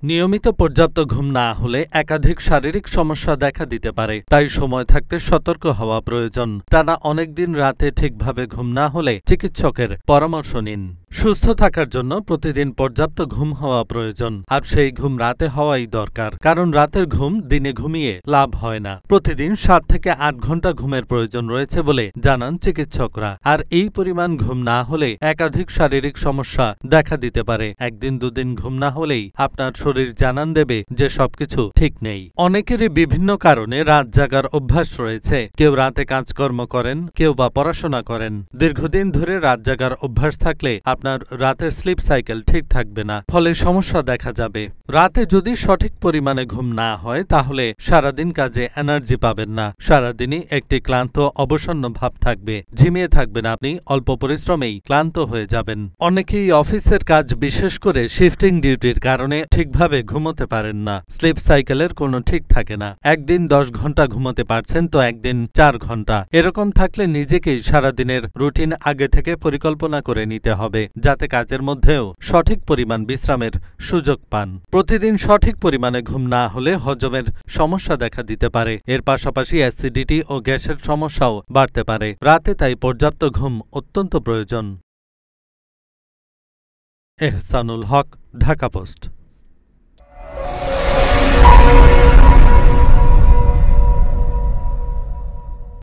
নিয়মিত পর্যাপ্ত ঘুম না হলে একাধিক শারীরিক সমস্যা দেখা দিতে পারে, তাই সময় থাকতে সতর্ক হওয়া প্রয়োজন। টানা অনেকদিন রাতে ঠিকভাবে ঘুম না হলে চিকিৎসকের পরামর্শ নিন। সুস্থ থাকার জন্য প্রতিদিন পর্যাপ্ত ঘুম হওয়া প্রয়োজন, আর সেই ঘুম রাতে হওয়াই দরকার, কারণ রাতের ঘুম দিনে ঘুমিয়ে লাভ হয় না। প্রতিদিন 7 থেকে 8 ঘন্টা ঘুমের প্রয়োজন রয়েছে বলে জানান চিকিৎসকরা। আর এই পরিমাণ ঘুম না হলে একাধিক শারীরিক সমস্যা দেখা দিতে পারে। একদিন দুদিন ঘুম না হলেই আপনার শরীর জানান দেবে যে সবকিছু ঠিক নেই। অনেকেরই বিভিন্ন কারণে রাত জাগার অভ্যাস রয়েছে। কেউ রাতে কাজকর্ম করেন, কেউ বা পড়াশোনা করেন। দীর্ঘদিন ধরে রাত জাগার অভ্যাস থাকলে আপনার রাতের স্লিপ সাইকেল ঠিক থাকবে না, ফলে সমস্যা দেখা যাবে। রাতে যদি সঠিক পরিমাণে ঘুম না হয় তাহলে সারাদিন কাজে এনার্জি পাবেন না। সারাদিনই একটি ক্লান্ত অবসন্ন ভাব থাকবে, ঝিমিয়ে থাকবেন আপনি, অল্প পরিশ্রমেই ক্লান্ত হয়ে যাবেন। অনেকেই অফিসের কাজ, বিশেষ করে শিফটিং ডিউটির কারণে ঠিকভাবে ঘুমোতে পারেন না। স্লিপ সাইকেলের কোনো ঠিক থাকে না। একদিন 10 ঘন্টা ঘুমোতে পারছেন তো একদিন 4 ঘন্টা। এরকম থাকলে নিজেকেই সারাদিনের রুটিন আগে থেকে পরিকল্পনা করে নিতে হবে, যাতে কাজের মধ্যেও সঠিক পরিমাণ বিশ্রামের সুযোগ পান। প্রতিদিন সঠিক পরিমাণে ঘুম না হলে হজমের সমস্যা দেখা দিতে পারে। এর পাশাপাশি অ্যাসিডিটি ও গ্যাসের সমস্যাও বাড়তে পারে। রাতে তাই পর্যাপ্ত ঘুম অত্যন্ত প্রয়োজন। এহসানুল হক, ঢাকা পোস্ট।